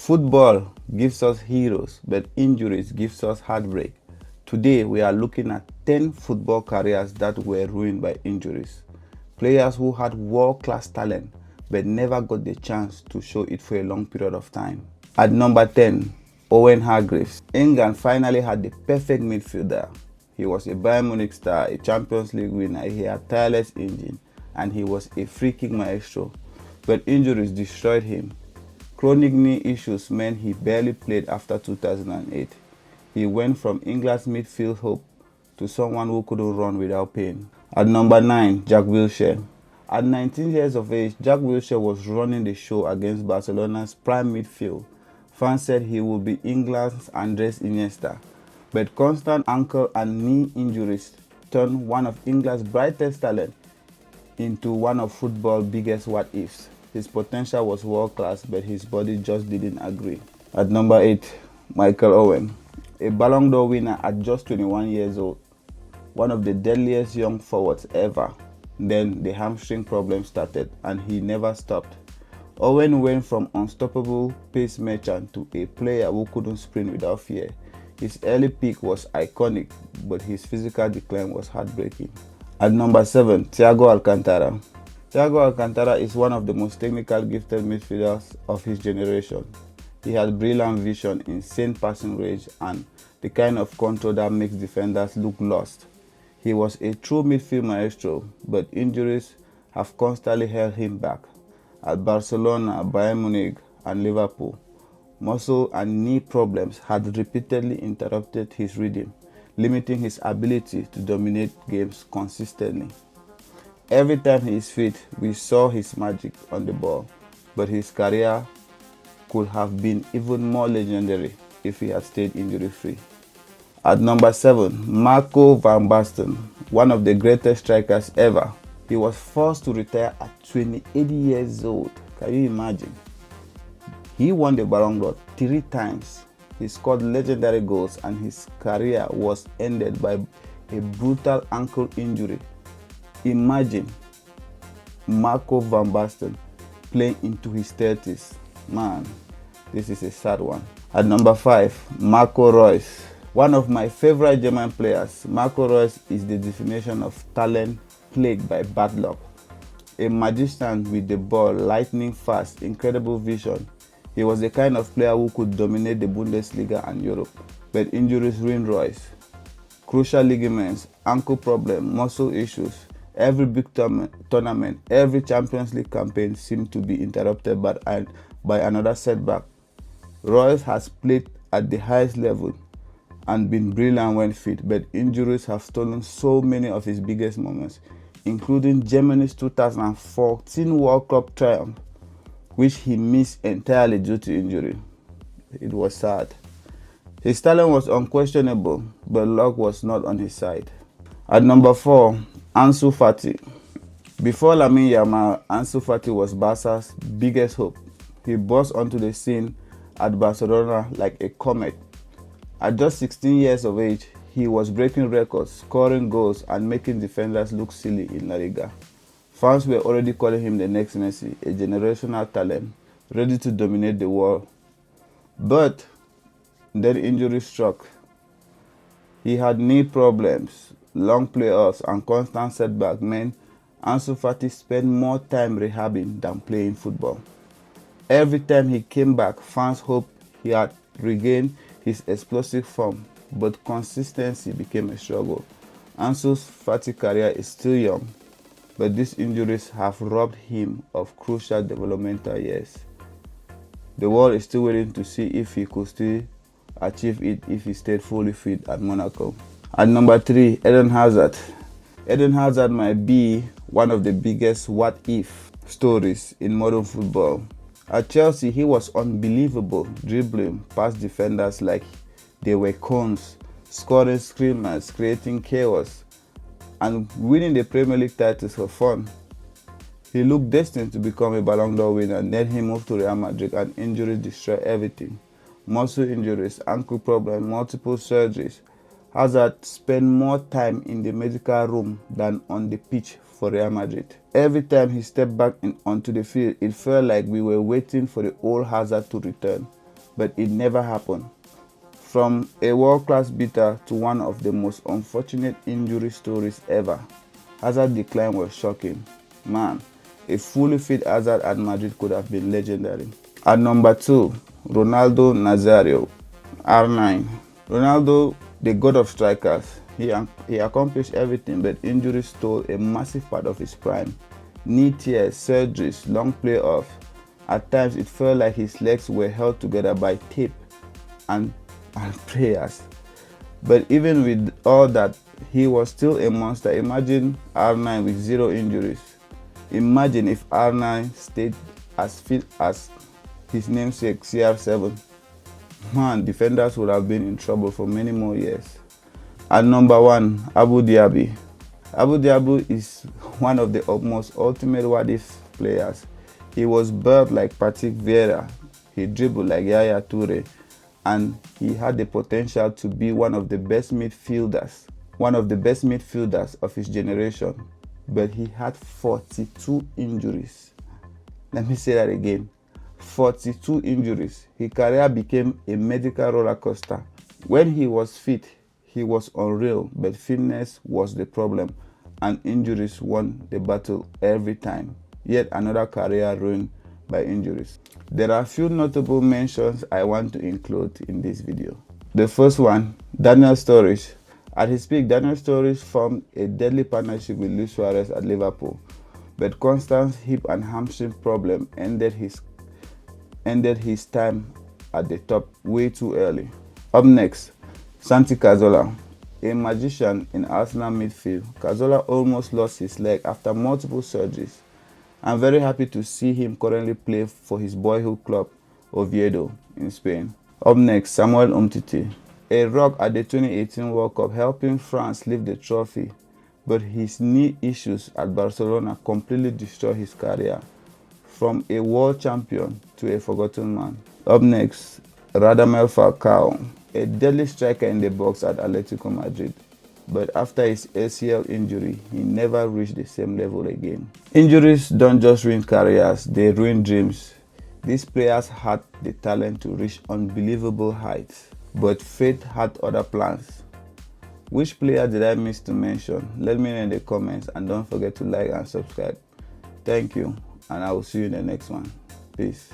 Football gives us heroes, but injuries gives us heartbreak. Today we are looking at 10 football careers that were ruined by injuries. Players who had world-class talent but never got the chance to show it for a long period of time. At number 10, Owen Hargreaves. England finally had the perfect midfielder. He was a Bayern Munich star, a Champions League winner, he had tireless engine, and he was a free-kick maestro. But injuries destroyed him. Chronic knee issues meant he barely played after 2008. He went from England's midfield hope to someone who couldn't run without pain. At number 9, Jack Wilshere. At 19 years of age, Jack Wilshere was running the show against Barcelona's prime midfield. Fans said he would be England's Andres Iniesta, but constant ankle and knee injuries turned one of England's brightest talent into one of football's biggest what-ifs. His potential was world-class, but his body just didn't agree. At number 8, Michael Owen. A Ballon d'Or winner at just 21 years old. One of the deadliest young forwards ever. Then the hamstring problem started and he never stopped. Owen went from unstoppable pace merchant to a player who couldn't sprint without fear. His early peak was iconic, but his physical decline was heartbreaking. At number 7, Thiago Alcantara. Thiago Alcantara is one of the most technical gifted midfielders of his generation. He had brilliant vision, insane passing range, and the kind of control that makes defenders look lost. He was a true midfield maestro, but injuries have constantly held him back. At Barcelona, Bayern Munich, and Liverpool, muscle and knee problems had repeatedly interrupted his rhythm, limiting his ability to dominate games consistently. Every time he is fit, we saw his magic on the ball, but his career could have been even more legendary if he had stayed injury-free. At number 7, Marco van Basten, one of the greatest strikers ever. He was forced to retire at 28 years old. Can you imagine? He won the Ballon d'Or 3 times. He scored legendary goals and his career was ended by a brutal ankle injury. Imagine Marco van Basten playing into his 30s. Man, this is a sad one. At number 5, Marco Reus. One of my favorite German players, Marco Reus is the definition of talent plagued by bad luck. A magician with the ball, lightning fast, incredible vision. He was the kind of player who could dominate the Bundesliga and Europe, but injuries ruined Reus. Crucial ligaments, ankle problems, muscle issues. Every big tournament, every Champions League campaign seemed to be interrupted by another setback. Reus has played at the highest level and been brilliant when fit, but injuries have stolen so many of his biggest moments, including Germany's 2014 World Cup triumph, which he missed entirely due to injury. It was sad. His talent was unquestionable, but luck was not on his side. At number 4, Ansu Fati. Before Lamine Yamal, Ansu Fati was Barca's biggest hope. He burst onto the scene at Barcelona like a comet. At just 16 years of age, he was breaking records, scoring goals, and making defenders look silly in La Liga. Fans were already calling him the next Messi, a generational talent, ready to dominate the world. But then injury struck. He had knee problems, long playoffs, and constant setback meant Ansu Fati spent more time rehabbing than playing football. Every time he came back, fans hoped he had regained his explosive form, but consistency became a struggle. Ansu Fati's career is still young, but these injuries have robbed him of crucial developmental years. The world is still waiting to see if he could still achieve it if he stayed fully fit at Monaco. At number 3, Eden Hazard. Eden Hazard might be one of the biggest what-if stories in modern football. At Chelsea, he was unbelievable, dribbling past defenders like they were cones, scoring screamers, creating chaos, and winning the Premier League titles for fun. He looked destined to become a Ballon d'Or winner, then he moved to Real Madrid and injuries destroyed everything. Muscle injuries, ankle problems, multiple surgeries. Hazard spent more time in the medical room than on the pitch for Real Madrid. Every time he stepped back onto the field, it felt like we were waiting for the old Hazard to return. but it never happened. From a world-class beater to one of the most unfortunate injury stories ever, Hazard's decline was shocking. Man, a fully fit Hazard at Madrid could have been legendary. At number 2, Ronaldo Nazario, R9. Ronaldo, the god of strikers, he accomplished everything, but injuries stole a massive part of his prime. Knee tears, surgeries, long playoffs. At times, it felt like his legs were held together by tape and prayers. But even with all that, he was still a monster. Imagine R9 with 0 injuries. Imagine if R9 stayed as fit as his namesake CR7. Man, defenders would have been in trouble for many more years. At number 1, Abu Dhabi. Abu Dhabi is one of the most ultimate what-if players. He was built like Patrick Vieira, he dribbled like Yaya Toure, and he had the potential to be one of the best midfielders of his generation. But he had 42 injuries. Let me say that again. 42 injuries. His career became a medical roller coaster. When he was fit, he was unreal, but fitness was the problem, and injuries won the battle every time. Yet another career ruined by injuries. There are a few notable mentions I want to include in this video. The first one, Daniel Sturridge. At his peak, Daniel Sturridge formed a deadly partnership with Luis Suarez at Liverpool, but constant hip and hamstring problem ended his time at the top way too early. Up next, Santi Cazorla. A magician in Arsenal midfield, Cazorla almost lost his leg after multiple surgeries. I'm very happy to see him currently play for his boyhood club, Oviedo, in Spain. Up next, Samuel Umtiti. A rock at the 2018 World Cup, helping France lift the trophy, but his knee issues at Barcelona completely destroyed his career, from a world champion to a forgotten man. Up next, Radamel Falcao. A deadly striker in the box at Atletico Madrid, but after his ACL injury, he never reached the same level again. Injuries don't just ruin careers, they ruin dreams. These players had the talent to reach unbelievable heights, but fate had other plans. Which player did I miss to mention? Let me know in the comments, and don't forget to like and subscribe. Thank you, and I will see you in the next one. Peace.